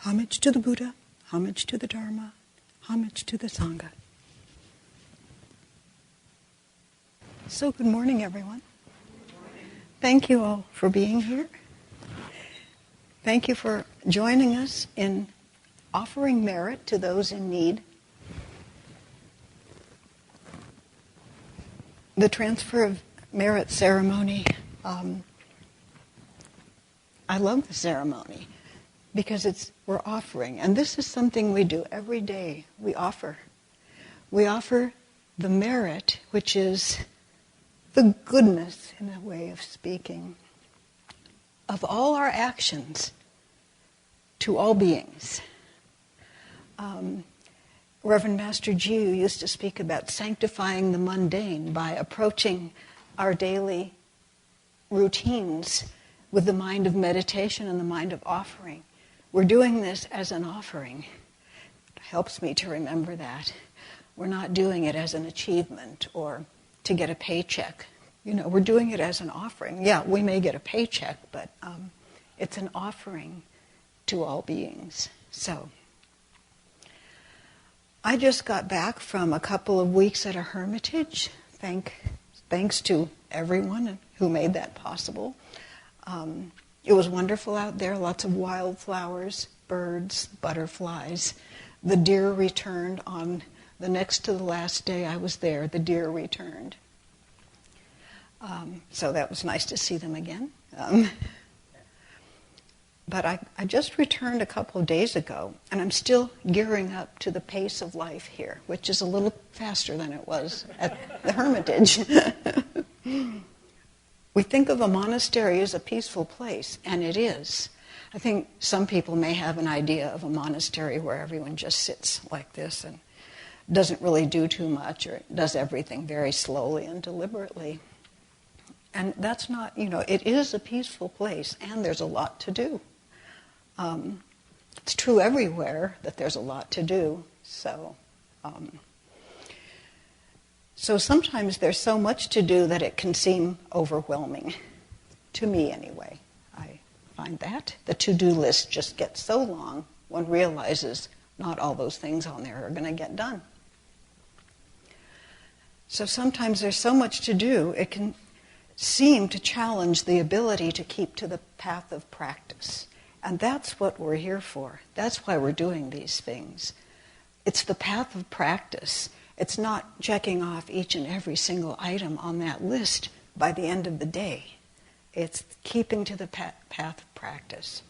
Homage to the Buddha, homage to the Dharma, homage to the Sangha. So good morning, everyone. Thank you all for being here. Thank you for joining us in offering merit to those in need. The transfer of merit ceremony, I love the ceremony because we're offering. And this is something we do every day. We offer. We offer the merit, which is the goodness, in a way of speaking, of all our actions to all beings. Reverend Master Jiu used to speak about sanctifying the mundane by approaching our daily routines with the mind of meditation and the mind of offering. We're doing this as an offering. It helps me to remember that. We're not doing it as an achievement or to get a paycheck. We're doing it as an offering. Yeah, we may get a paycheck, but it's an offering to all beings. So, I just got back from a couple of weeks at a hermitage. Thanks to everyone who made that possible. It was wonderful out there, lots of wildflowers, birds, butterflies. The deer returned on the next to the last day I was there. The deer returned. So that was nice to see them again. But I just returned a couple of days ago, and I'm still gearing up to the pace of life here, which is a little faster than it was at the hermitage. We think of a monastery as a peaceful place, and it is. I think some people may have an idea of a monastery where everyone just sits like this and doesn't really do too much or does everything very slowly and deliberately. And that's not, it is a peaceful place, and there's a lot to do. It's true everywhere that there's a lot to do. So sometimes there's so much to do that it can seem overwhelming. To me, anyway. I find that. The to-do list just gets so long, one realizes not all those things on there are going to get done. So sometimes there's so much to do, it can seem to challenge the ability to keep to the path of practice. And that's what we're here for. That's why we're doing these things. It's the path of practice. It's not checking off each and every single item on that list by the end of the day. It's keeping to the path of practice.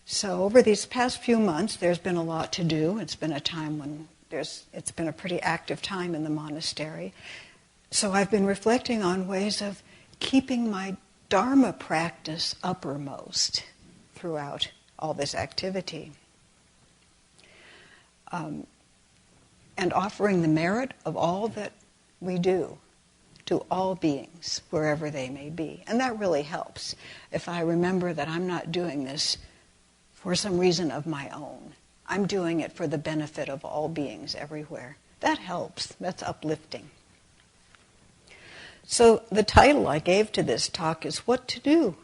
So over these past few months, there's been a lot to do. It's been a time when it's been a pretty active time in the monastery. So I've been reflecting on ways of keeping my Dharma practice uppermost throughout all this activity. And offering the merit of all that we do to all beings, wherever they may be. And that really helps if I remember that I'm not doing this for some reason of my own. I'm doing it for the benefit of all beings everywhere. That helps. That's uplifting. So the title I gave to this talk is What to Do?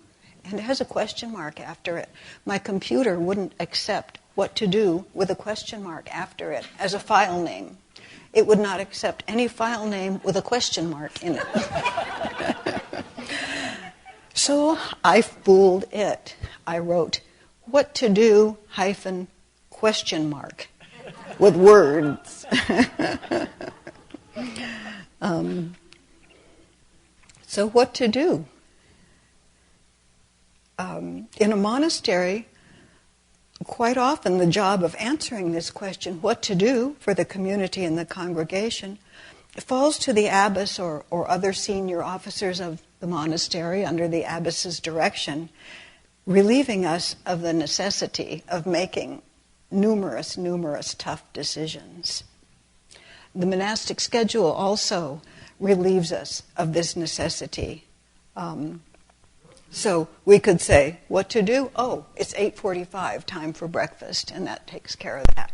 And it has a question mark after it. My computer wouldn't accept what to do with a question mark after it as a file name. It would not accept any file name with a question mark in it. So I fooled it. I wrote, what to do question mark with words. So what to do? In a monastery, quite often the job of answering this question, what to do for the community and the congregation, falls to the abbess or other senior officers of the monastery under the abbess's direction, relieving us of the necessity of making numerous tough decisions. The monastic schedule also relieves us of this necessity. So we could say, what to do? Oh, it's 8:45, time for breakfast, and that takes care of that.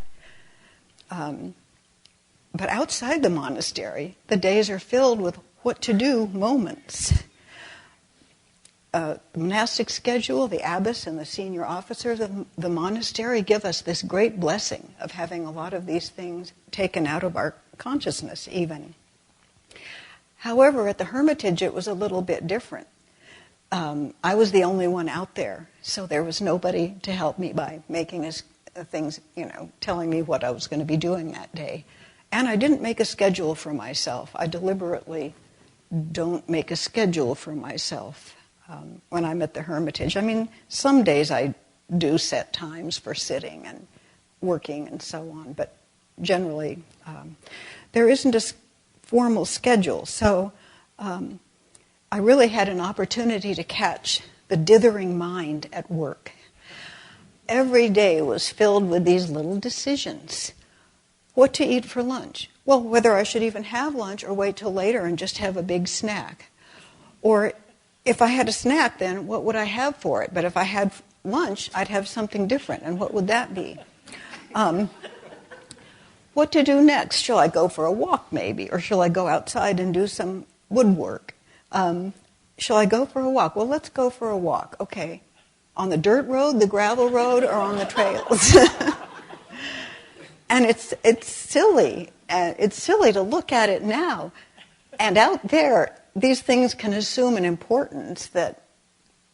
But outside the monastery, the days are filled with what to do moments. the monastic schedule, the abbess and the senior officers of the monastery give us this great blessing of having a lot of these things taken out of our consciousness even. However, at the hermitage it was a little bit different. I was the only one out there, so there was nobody to help me by making us things, telling me what I was going to be doing that day. And I didn't make a schedule for myself. I deliberately don't make a schedule for myself when I'm at the hermitage. I mean, some days I do set times for sitting and working and so on, but generally there isn't a formal schedule. So I really had an opportunity to catch the dithering mind at work. Every day was filled with these little decisions. What to eat for lunch? Well, whether I should even have lunch or wait till later and just have a big snack. Or if I had a snack, then what would I have for it? But if I had lunch, I'd have something different. And what would that be? What to do next? Shall I go for a walk maybe? Or shall I go outside and do some woodwork? Shall I go for a walk? Well, let's go for a walk. Okay. On the dirt road, the gravel road, or on the trails? And it's silly. It's silly to look at it now. And out there, these things can assume an importance that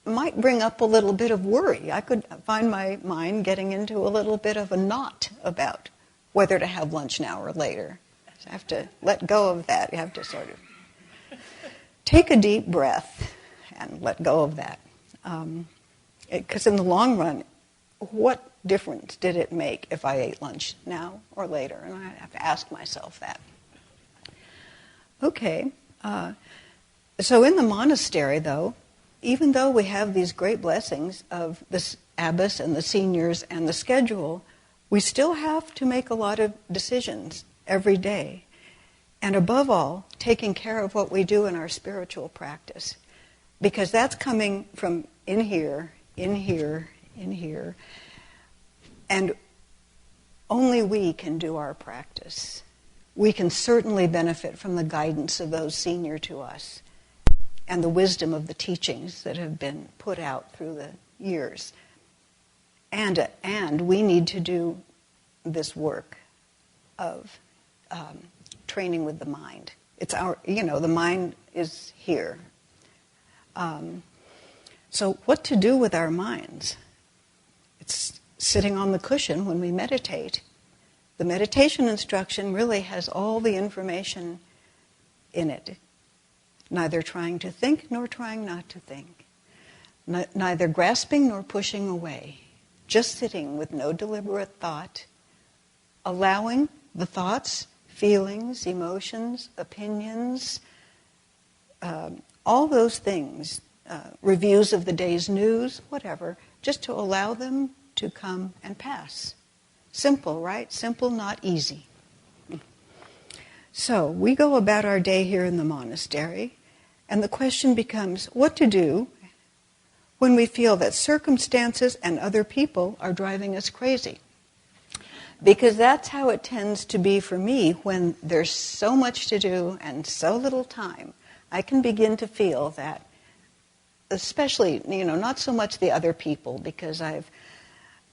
might bring up a little bit of worry. I could find my mind getting into a little bit of a knot about whether to have lunch now or later. So I have to let go of that. You have to sort of take a deep breath and let go of that. Because in the long run, what difference did it make if I ate lunch now or later? And I have to ask myself that. Okay. So in the monastery, though, even though we have these great blessings of the abbess and the seniors and the schedule, we still have to make a lot of decisions every day. And above all, taking care of what we do in our spiritual practice. Because that's coming from in here, in here, in here. And only we can do our practice. We can certainly benefit from the guidance of those senior to us and the wisdom of the teachings that have been put out through the years. And we need to do this work of training with the mind. It's our, the mind is here. So what to do with our minds? It's sitting on the cushion when we meditate. The meditation instruction really has all the information in it. Neither trying to think nor trying not to think. Neither grasping nor pushing away. Just sitting with no deliberate thought. Allowing the thoughts, feelings, emotions, opinions, all those things, reviews of the day's news, whatever, just to allow them to come and pass. Simple, right? Simple, not easy. So we go about our day here in the monastery, and the question becomes what to do when we feel that circumstances and other people are driving us crazy. Because that's how it tends to be for me when there's so much to do and so little time. I can begin to feel that, especially, not so much the other people, because I've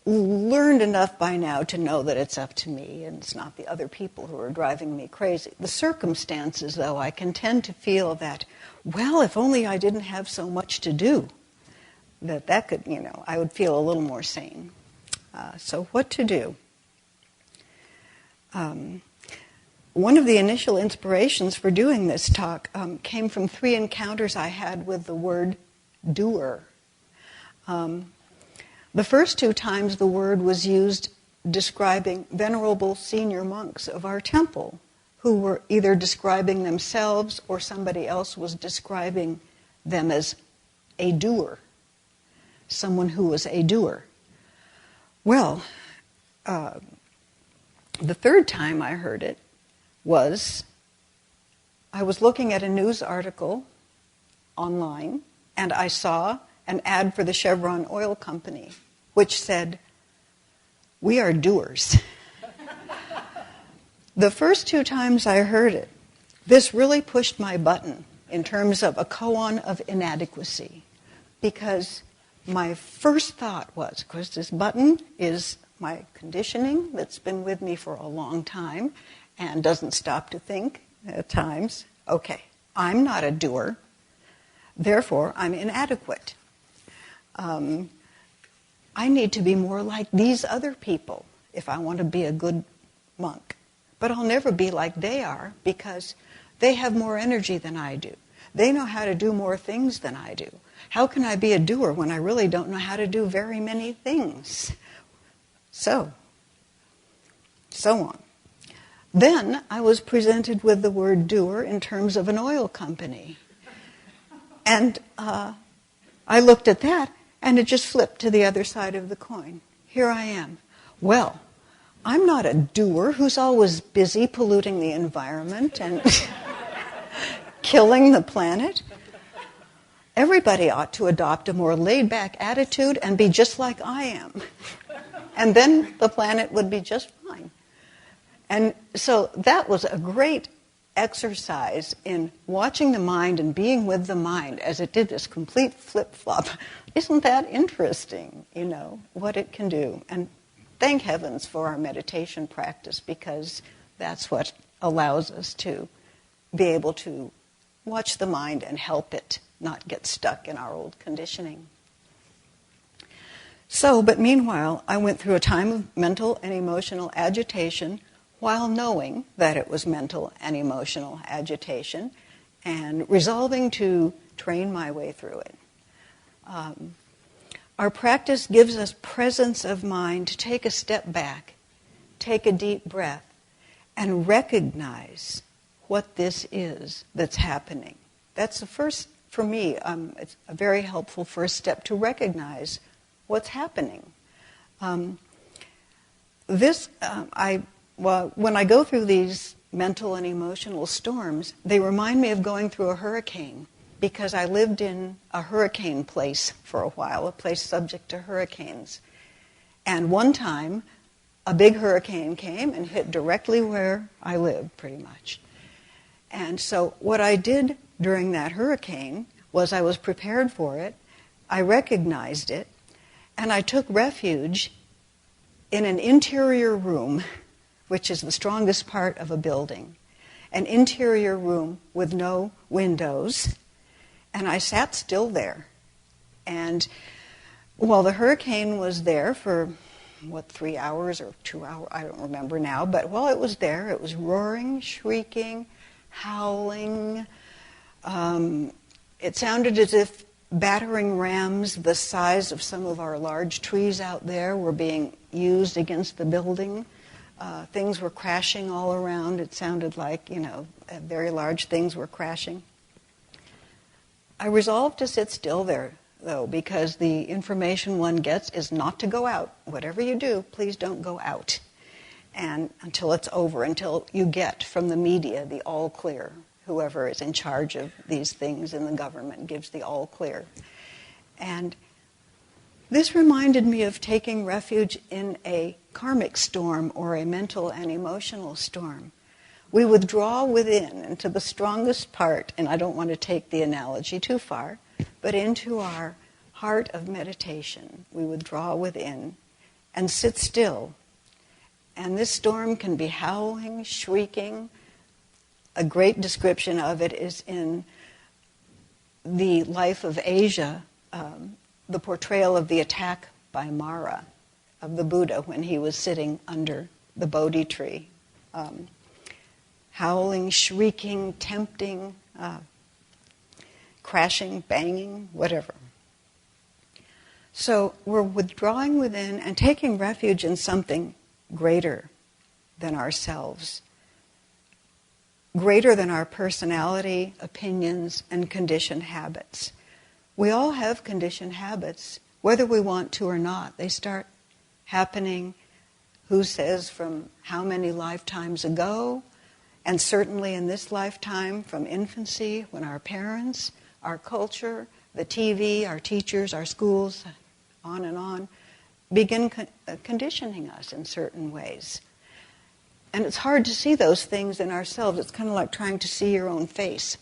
learned enough by now to know that it's up to me and it's not the other people who are driving me crazy. The circumstances, though, I can tend to feel that, well, if only I didn't have so much to do, that could, I would feel a little more sane. So what to do? One of the initial inspirations for doing this talk came from 3 encounters I had with the word doer. The first 2 times the word was used describing venerable senior monks of our temple who were either describing themselves or somebody else was describing them as a doer, someone who was a doer. Well, the 3rd time I heard it was I was looking at a news article online and I saw an ad for the Chevron oil company, which said, "We are doers." The first 2 times I heard it, this really pushed my button in terms of a koan of inadequacy. because my first thought was, of course, this button is my conditioning that's been with me for a long time and doesn't stop to think at times. Okay, I'm not a doer, therefore I'm inadequate. I need to be more like these other people if I want to be a good monk. But I'll never be like they are because they have more energy than I do. They know how to do more things than I do. How can I be a doer when I really don't know how to do very many things? So on. Then I was presented with the word doer in terms of an oil company. And I looked at that, and it just flipped to the other side of the coin. Here I am. Well, I'm not a doer who's always busy polluting the environment and killing the planet. Everybody ought to adopt a more laid-back attitude and be just like I am. And then the planet would be just fine. And so that was a great exercise in watching the mind and being with the mind as it did this complete flip-flop. Isn't that interesting, what it can do? And thank heavens for our meditation practice, because that's what allows us to be able to watch the mind and help it not get stuck in our old conditioning. But meanwhile, I went through a time of mental and emotional agitation while knowing that it was mental and emotional agitation and resolving to train my way through it. Our practice gives us presence of mind to take a step back, take a deep breath, and recognize what this is that's happening. That's the first, for me, it's a very helpful first step to recognize what's happening. When I go through these mental and emotional storms, they remind me of going through a hurricane, because I lived in a hurricane place for a while, a place subject to hurricanes. And one time, a big hurricane came and hit directly where I lived, pretty much. And so what I did during that hurricane was I was prepared for it, I recognized it, and I took refuge in an interior room, which is the strongest part of a building, an interior room with no windows. And I sat still there. And while the hurricane was there for, 3 hours or 2 hours, I don't remember now, but while it was there, it was roaring, shrieking, howling. It sounded as if battering rams the size of some of our large trees out there were being used against the building. Things were crashing all around. It sounded like, very large things were crashing. I resolved to sit still there, though, because the information one gets is not to go out. Whatever you do, please don't go out. And until it's over, until you get from the media the all clear. Whoever is in charge of these things in the government gives the all clear. And this reminded me of taking refuge in a karmic storm or a mental and emotional storm. We withdraw within into the strongest part, and I don't want to take the analogy too far, but into our heart of meditation. We withdraw within and sit still. And this storm can be howling, shrieking. A great description of it is in the Life of Asia, the portrayal of the attack by Mara of the Buddha when he was sitting under the Bodhi tree. Howling, shrieking, tempting, crashing, banging, whatever. So we're withdrawing within and taking refuge in something greater than ourselves, greater than our personality, opinions, and conditioned habits. We all have conditioned habits, whether we want to or not. They start happening, who says, from how many lifetimes ago, and certainly in this lifetime, from infancy, when our parents, our culture, the TV, our teachers, our schools, on, begin conditioning us in certain ways. And it's hard to see those things in ourselves. It's kind of like trying to see your own face.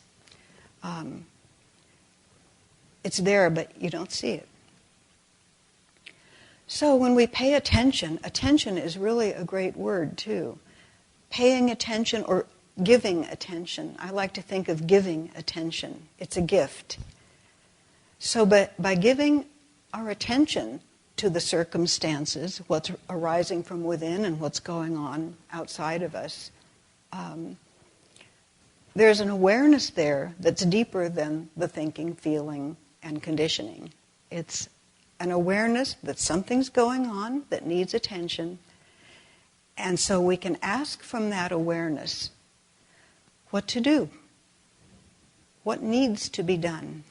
It's there, but you don't see it. So when we pay attention, attention is really a great word too. Paying attention or giving attention. I like to think of giving attention. It's a gift. So by giving our attention to the circumstances, what's arising from within and what's going on outside of us, there's an awareness there that's deeper than the thinking, feeling, and conditioning. It's an awareness that something's going on that needs attention, and so we can ask from that awareness what to do, what needs to be done.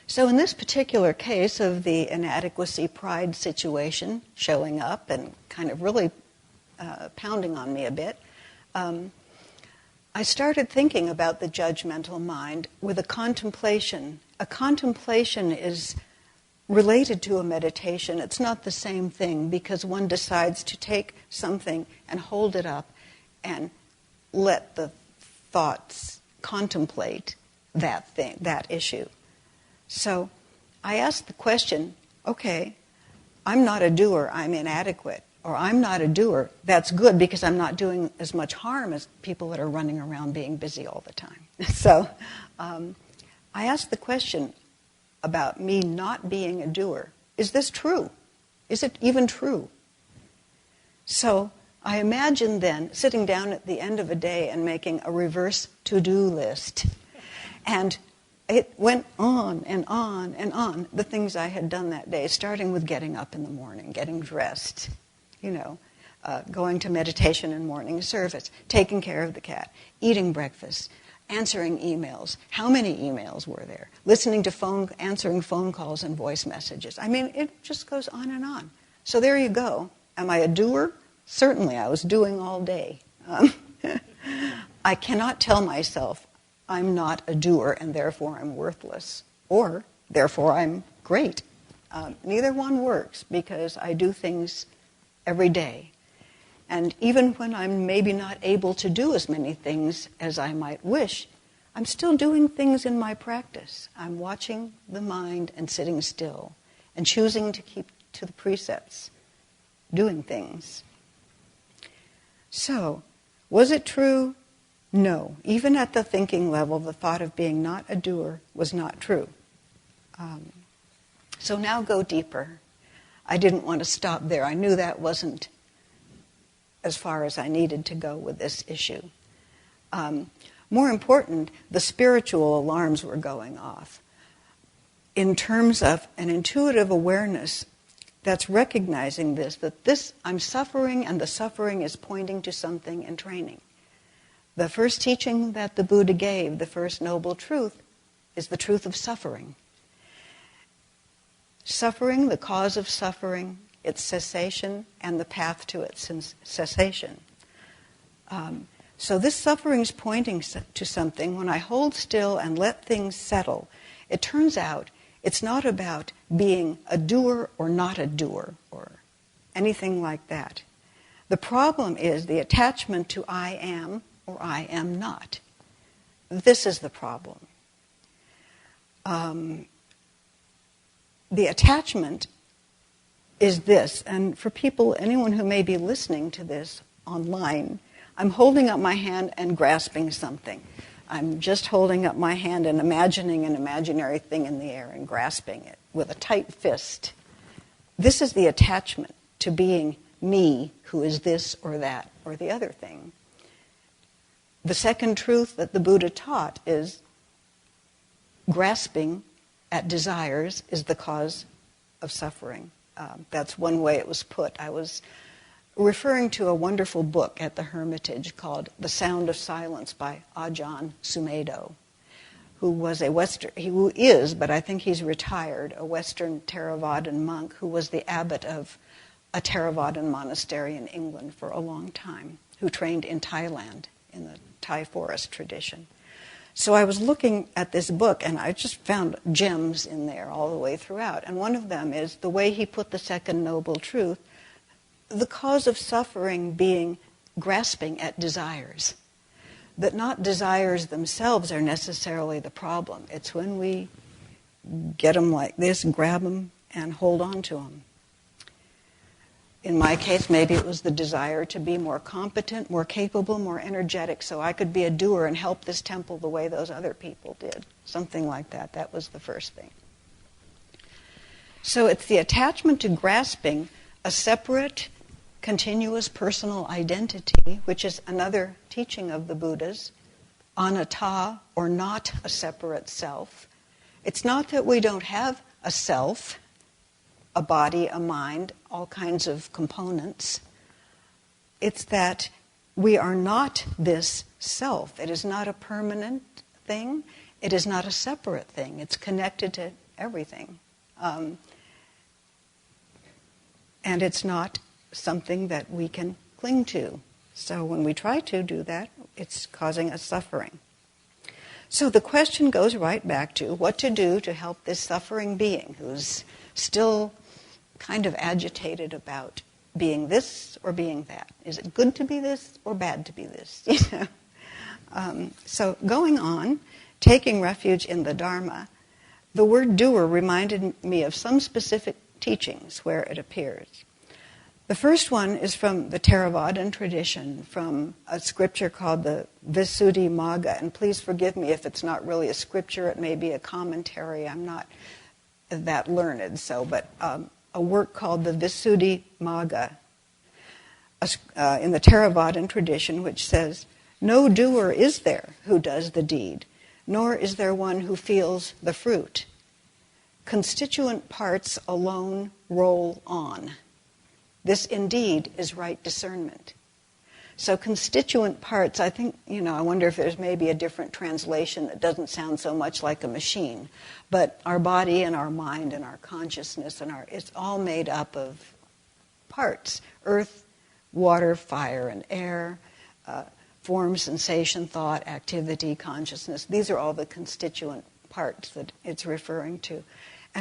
So in this particular case of the inadequacy pride situation showing up and kind of really pounding on me a bit, I started thinking about the judgmental mind with a contemplation. A contemplation is related to a meditation. It's not the same thing because one decides to take something and hold it up and let the thoughts contemplate that thing, that issue. So I asked the question, okay, I'm not a doer, I'm inadequate. Or I'm not a doer, that's good because I'm not doing as much harm as people that are running around being busy all the time. So I asked the question about me not being a doer. Is this true? Is it even true? So I imagined then sitting down at the end of a day and making a reverse to-do list. And it went on and on and on, the things I had done that day, starting with getting up in the morning, getting dressed, going to meditation and morning service, taking care of the cat, eating breakfast, answering emails. How many emails were there? Listening to answering phone calls and voice messages. I mean, it just goes on and on. So there you go. Am I a doer? Certainly, I was doing all day. I cannot tell myself I'm not a doer and therefore I'm worthless, or therefore I'm great. Neither one works because I do things every day. And even when I'm maybe not able to do as many things as I might wish, I'm still doing things in my practice. I'm watching the mind and sitting still and choosing to keep to the precepts, doing things. So, was it true? No. Even at the thinking level, the thought of being not a doer was not true. So now go deeper. I didn't want to stop there. I knew that wasn't as far as I needed to go with this issue. More important, the spiritual alarms were going off in terms of an intuitive awareness that's recognizing that this, I'm suffering, and the suffering is pointing to something in training. The first teaching that the Buddha gave, the first noble truth, is the truth of suffering. Suffering, the cause of suffering, its cessation, and the path to its cessation. So this suffering is pointing to something. When I hold still and let things settle, it turns out it's not about being a doer or not a doer or anything like that. The problem is the attachment to I am or I am not. This is the problem. The attachment is this, and for people, anyone who may be listening to this online, I'm holding up my hand and grasping something. I'm just holding up my hand and imagining an imaginary thing in the air and grasping it with a tight fist. This is the attachment to being me, who is this or that or the other thing. The second truth that the Buddha taught is grasping at desires is the cause of suffering. That's one way it was put. I was referring to a wonderful book at the Hermitage called The Sound of Silence by Ajahn Sumedho, who is, but I think he's retired, a Western Theravadan monk who was the abbot of a Theravadan monastery in England for a long time, who trained in Thailand in the Thai forest tradition. So I was looking at this book, and I just found gems in there all the way throughout. And one of them is the way he put the second noble truth, the cause of suffering being grasping at desires. That not desires themselves are necessarily the problem. It's when we get them like this, grab them, and hold on to them. In my case, maybe it was the desire to be more competent, more capable, more energetic, so I could be a doer and help this temple the way those other people did. Something like that. That was the first thing. So it's the attachment to grasping a separate, continuous personal identity, which is another teaching of the Buddhas, anatta, or not a separate self. It's not that we don't have a self, a body, a mind, all kinds of components. It's that we are not this self. It is not a permanent thing. It is not a separate thing. It's connected to everything. And it's not something that we can cling to. So when we try to do that, it's causing us suffering. So the question goes right back to what to do to help this suffering being who's still kind of agitated about being this or being that. Is it good to be this or bad to be this? So going on, taking refuge in the Dharma, the word doer reminded me of some specific teachings where it appears. The first one is from the Theravadan tradition, from a scripture called the Visuddhimagga. And please forgive me if it's not really a scripture, it may be a commentary. I'm not that learned, but a work called the Visuddhimagga in the Theravadan tradition, which says, "No doer is there who does the deed, nor is there one who feels the fruit. Constituent parts alone roll on. This indeed is right discernment." So constituent parts, I think, I wonder if there's maybe a different translation that doesn't sound so much like a machine. But our body and our mind and our consciousness, it's all made up of parts. Earth, water, fire, and air, form, sensation, thought, activity, consciousness. These are all the constituent parts that it's referring to.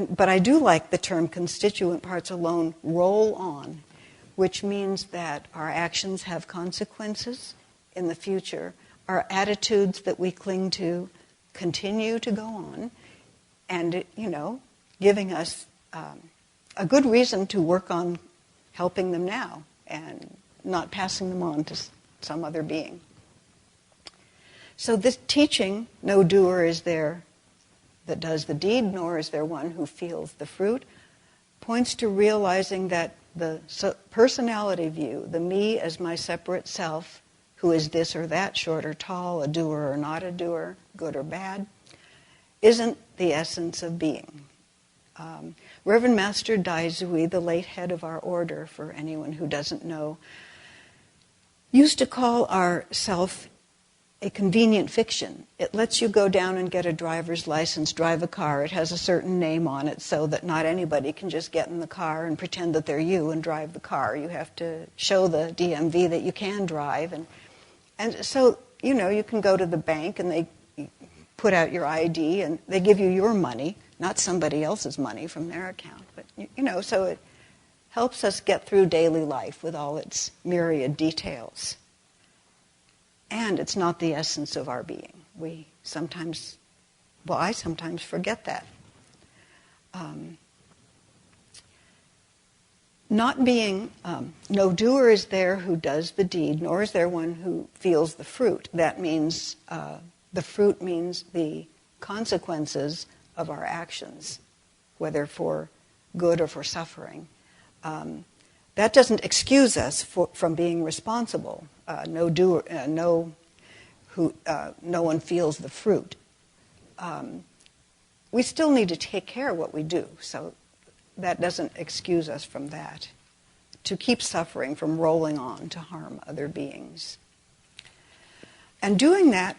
But I do like the term constituent parts alone roll on, which means that our actions have consequences in the future. Our attitudes that we cling to continue to go on, and, giving us a good reason to work on helping them now and not passing them on to some other being. So this teaching, no doer is there that does the deed, nor is there one who feels the fruit, points to realizing that the personality view, the me as my separate self, who is this or that, short or tall, a doer or not a doer, good or bad, isn't the essence of being. Reverend Master Daizui, the late head of our order, for anyone who doesn't know, used to call our self a convenient fiction. It lets you go down and get a driver's license, drive a car. It has a certain name on it so that not anybody can just get in the car and pretend that they're you and drive the car. You have to show the DMV that you can drive. And so, you can go to the bank and they put out your ID and they give you your money, not somebody else's money from their account. But, so it helps us get through daily life with all its myriad details. And it's not the essence of our being. I sometimes forget that. Not being, no doer is there who does the deed, nor is there one who feels the fruit. That means, the fruit means the consequences of our actions, whether for good or for suffering. That doesn't excuse us from being responsible. No one feels the fruit. We still need to take care of what we do, so that doesn't excuse us from that. To keep suffering from rolling on to harm other beings. And doing that,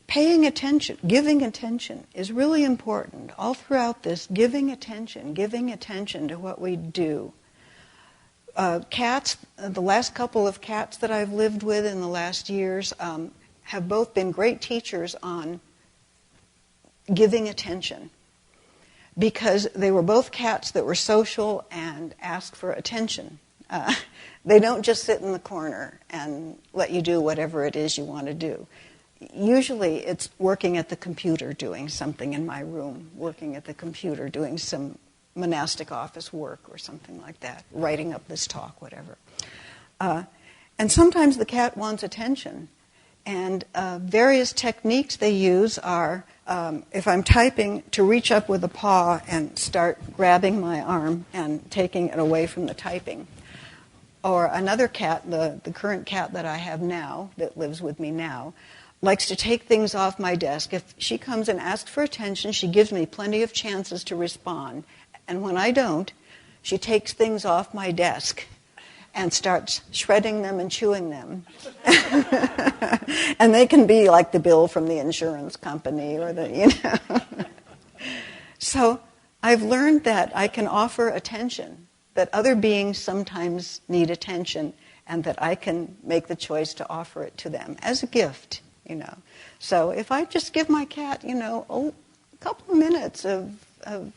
paying attention, giving attention is really important. All throughout this, giving attention to what we do. Cats, the last couple of cats that I've lived with in the last years have both been great teachers on giving attention, because they were both cats that were social and asked for attention. They don't just sit in the corner and let you do whatever it is you want to do. usually it's working at the computer, doing something in my room, working at the computer, doing some monastic office work or something like that, writing up this talk, whatever. And sometimes the cat wants attention. And various techniques they use are, if I'm typing, to reach up with a paw and start grabbing my arm and taking it away from the typing. Or another cat, the current cat that I have now, that lives with me now, likes to take things off my desk. If she comes and asks for attention, she gives me plenty of chances to respond. And when I don't, she takes things off my desk and starts shredding them and chewing them. And they can be like the bill from the insurance company or So I've learned that I can offer attention, that other beings sometimes need attention, and that I can make the choice to offer it to them as a gift, So if I just give my cat, a couple of minutes of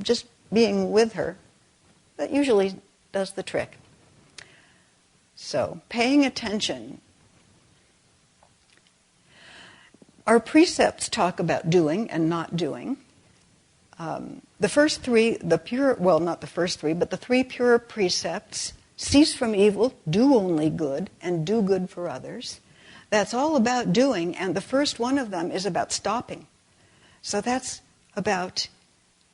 just being with her, that usually does the trick. So, paying attention. Our precepts talk about doing and not doing. The first three, not the first three, but the three pure precepts: cease from evil, do only good, and do good for others. That's all about doing, and the first one of them is about stopping. So that's about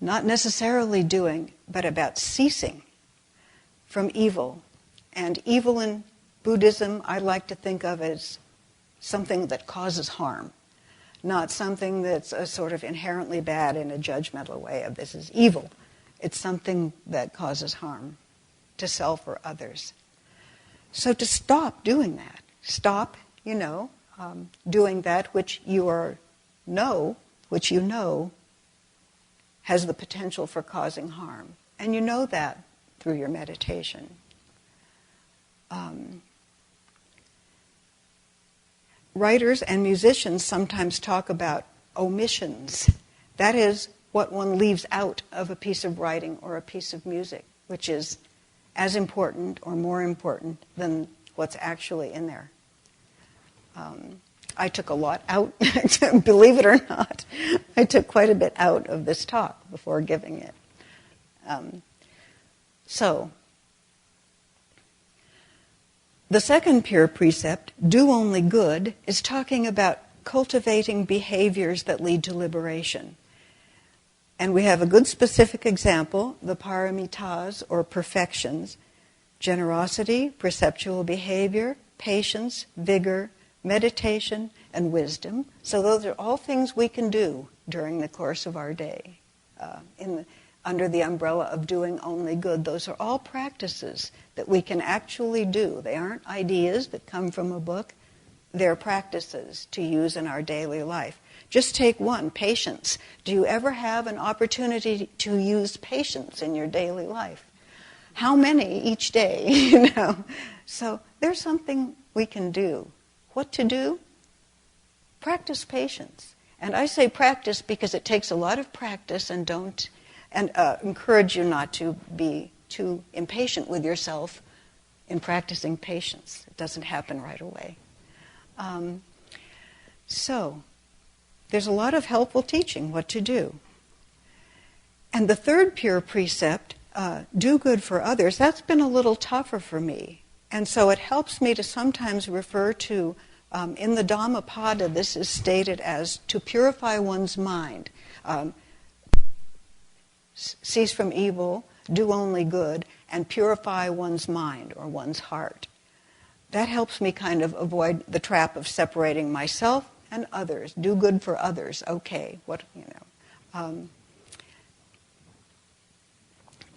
not necessarily doing, but about ceasing from evil. And evil in Buddhism, I like to think of as something that causes harm, not something that's a sort of inherently bad in a judgmental way of this is evil. It's something that causes harm to self or others. So to stop doing that, stop, doing that which you know has the potential for causing harm. And you know that through your meditation. Writers and musicians sometimes talk about omissions. That is what one leaves out of a piece of writing or a piece of music, which is as important or more important than what's actually in there. I took a lot out, believe it or not. I took quite a bit out of this talk before giving it. The second pure precept, do only good, is talking about cultivating behaviors that lead to liberation. And we have a good specific example, the paramitas, or perfections: generosity, perceptual behavior, patience, vigor, meditation, and wisdom. So those are all things we can do during the course of our day. Under the umbrella of doing only good, those are all practices that we can actually do. They aren't ideas that come from a book. They're practices to use in our daily life. Just take one, patience. Do you ever have an opportunity to use patience in your daily life? How many each day, So there's something we can do. What to do? Practice patience. And I say practice because it takes a lot of practice, and encourage you not to be too impatient with yourself in practicing patience. It doesn't happen right away. So there's a lot of helpful teaching what to do. And the third pure precept, do good for others, that's been a little tougher for me. And so it helps me to sometimes refer to, in the Dhammapada, this is stated as to purify one's mind. Cease from evil, do only good, and purify one's mind or one's heart. That helps me kind of avoid the trap of separating myself and others. Do good for others, okay, and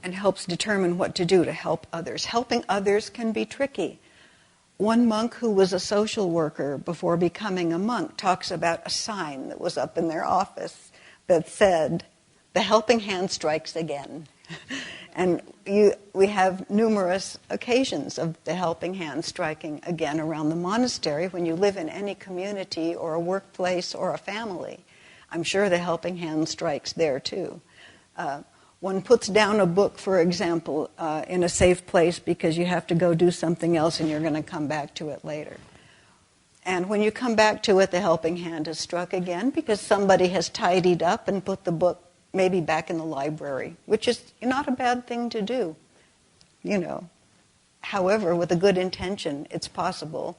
helps determine what to do to help others. Helping others can be tricky. One monk who was a social worker before becoming a monk talks about a sign that was up in their office that said, "The helping hand strikes again." And we have numerous occasions of the helping hand striking again around the monastery when you live in any community or a workplace or a family. I'm sure the helping hand strikes there too. One puts down a book, for example, in a safe place because you have to go do something else and you're going to come back to it later. And when you come back to it, the helping hand has struck again because somebody has tidied up and put the book maybe back in the library, which is not a bad thing to do, you know. However, with a good intention, it's possible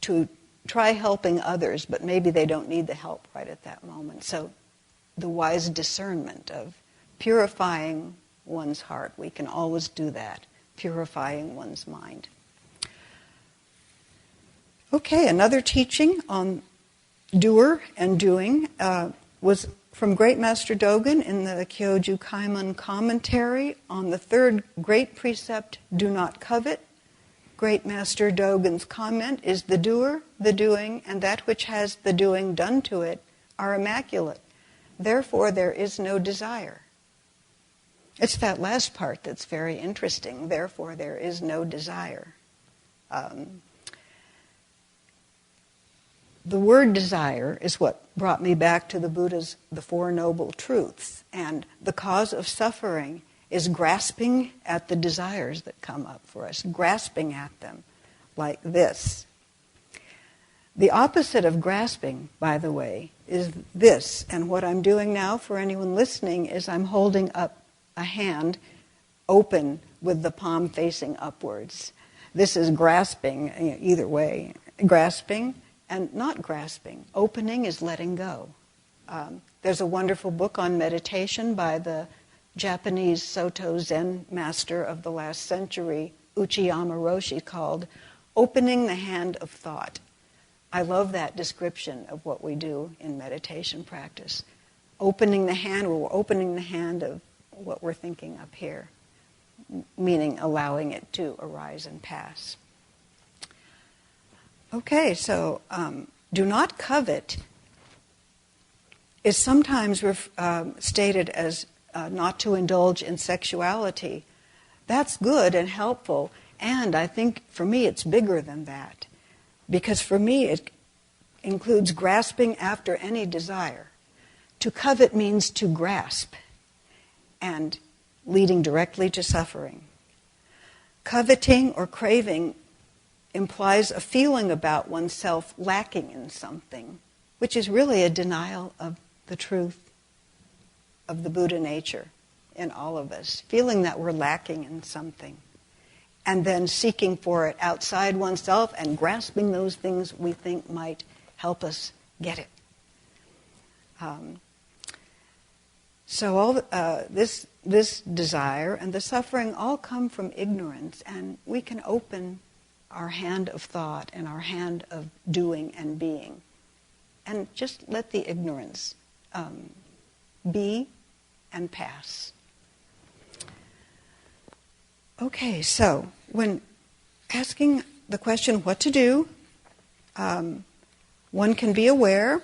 to try helping others, but maybe they don't need the help right at that moment. So the wise discernment of purifying one's heart, we can always do that, purifying one's mind. Okay, another teaching on doer and doing was from Great Master Dogen in the Kyoju Kaiman commentary on the third great precept, do not covet. Great Master Dogen's comment is the doer, the doing, and that which has the doing done to it are immaculate. Therefore, there is no desire. It's that last part that's very interesting. Therefore, there is no desire. The word desire is what brought me back to the Buddha's The Four Noble Truths. And the cause of suffering is grasping at the desires that come up for us, grasping at them like this. The opposite of grasping, by the way, is this. And what I'm doing now for anyone listening is I'm holding up a hand open with the palm facing upwards. This is grasping, either way, grasping and not grasping. Opening is letting go. There's a wonderful book on meditation by the Japanese Soto Zen master of the last century, Uchiyama Roshi, called Opening the Hand of Thought. I love that description of what we do in meditation practice. Opening the hand, we're opening the hand of what we're thinking up here, meaning allowing it to arise and pass. Okay, so do not covet is sometimes stated as not to indulge in sexuality. That's good and helpful, and I think for me it's bigger than that, because for me it includes grasping after any desire. To covet means to grasp, and leading directly to suffering. Coveting or craving implies a feeling about oneself lacking in something, which is really a denial of the truth of the Buddha nature in all of us, feeling that we're lacking in something, and then seeking for it outside oneself and grasping those things we think might help us get it. So all this desire and the suffering all come from ignorance, and we can open our hand of thought and our hand of doing and being, and just let the ignorance be and pass. Okay, so when asking the question what to do, one can be aware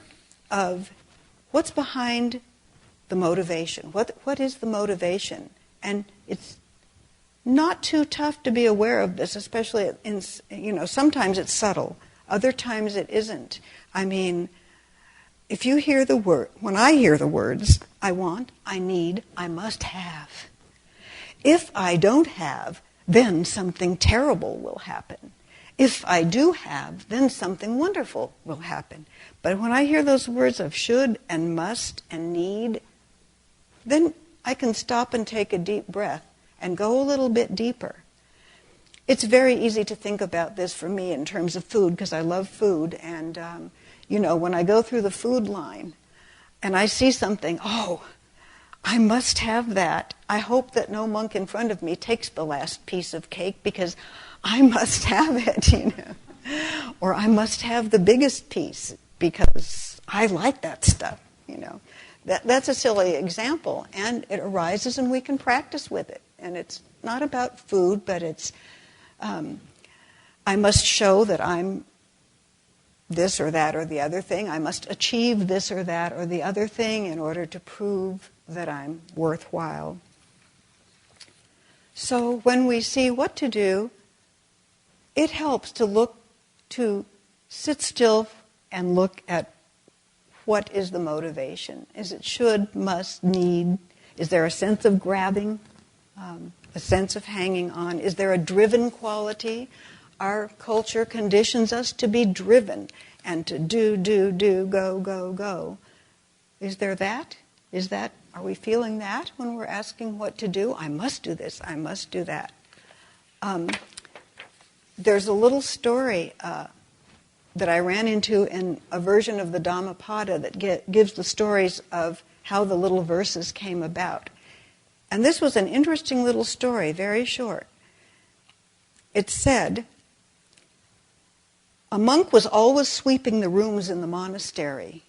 of what's behind the motivation. What is the motivation? And it's not too tough to be aware of this, especially in, sometimes it's subtle, other times it isn't. I mean, if you hear the word, when I hear the words, I want, I need, I must have. If I don't have, then something terrible will happen. If I do have, then something wonderful will happen. But when I hear those words of should and must and need, then I can stop and take a deep breath and go a little bit deeper. It's very easy to think about this for me in terms of food, because I love food. And, when I go through the food line and I see something, I must have that. I hope that no monk in front of me takes the last piece of cake because I must have it, Or I must have the biggest piece because I like that stuff, That's a silly example, and it arises and we can practice with it. And it's not about food, but it's, I must show that I'm this or that or the other thing. I must achieve this or that or the other thing in order to prove that I'm worthwhile. So when we see what to do, it helps to sit still and look at what is the motivation. Is it should, must, need? Is there a sense of grabbing? A sense of hanging on? Is there a driven quality? Our culture conditions us to be driven and to do, go, go, go. Is there that? Are we feeling that when we're asking what to do? I must do this, I must do that. There's a little story that I ran into in a version of the Dhammapada that gives the stories of how the little verses came about. And this was an interesting little story, very short. It said, a monk was always sweeping the rooms in the monastery.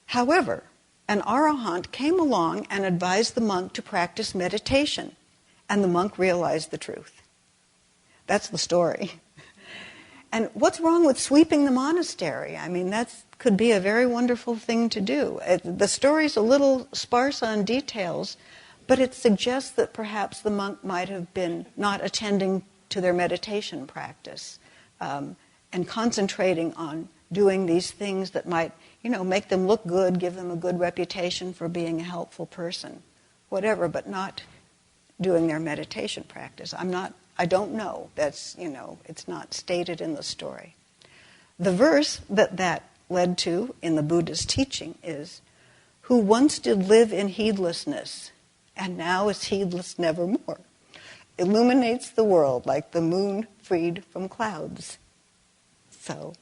However, an arahant came along and advised the monk to practice meditation, and the monk realized the truth. That's the story. And what's wrong with sweeping the monastery? I mean, that could be a very wonderful thing to do. The story's a little sparse on details, but it suggests that perhaps the monk might have been not attending to their meditation practice and concentrating on doing these things that might, make them look good, give them a good reputation for being a helpful person, whatever, but not doing their meditation practice. I don't know. That's, it's not stated in the story. The verse that led to in the Buddha's teaching is, who once did live in heedlessness and now is heedless nevermore, illuminates the world like the moon freed from clouds. So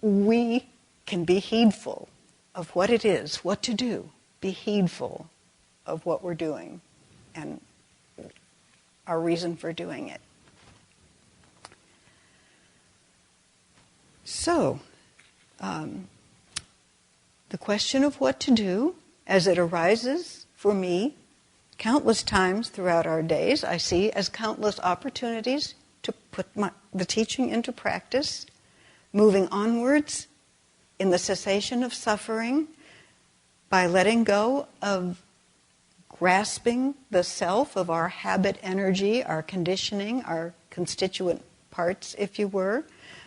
we can be heedful of what it is, what to do. Be heedful of what we're doing and our reason for doing it. So, the question of what to do, as it arises for me countless times throughout our days, I see as countless opportunities to put the teaching into practice, moving onwards in the cessation of suffering by letting go of grasping the self of our habit energy, our conditioning, our constituent parts, if you were.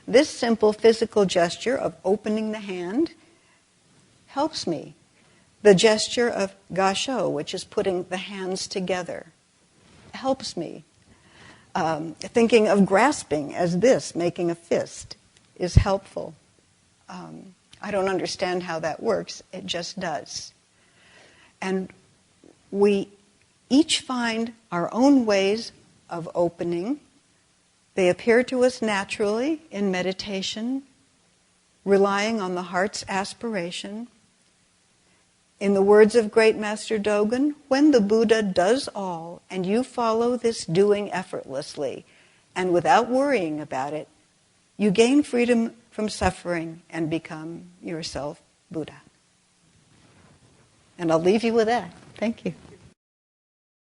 This simple physical gesture of opening the hand helps me. The gesture of gasho, which is putting the hands together, helps me. Thinking of grasping as this, making a fist, is helpful. I don't understand how that works. It just does. And we each find our own ways of opening. They appear to us naturally in meditation, relying on the heart's aspiration. In the words of Great Master Dogen, when the Buddha does all and you follow this doing effortlessly and without worrying about it, you gain freedom from suffering and become yourself Buddha. And I'll leave you with that. Thank you.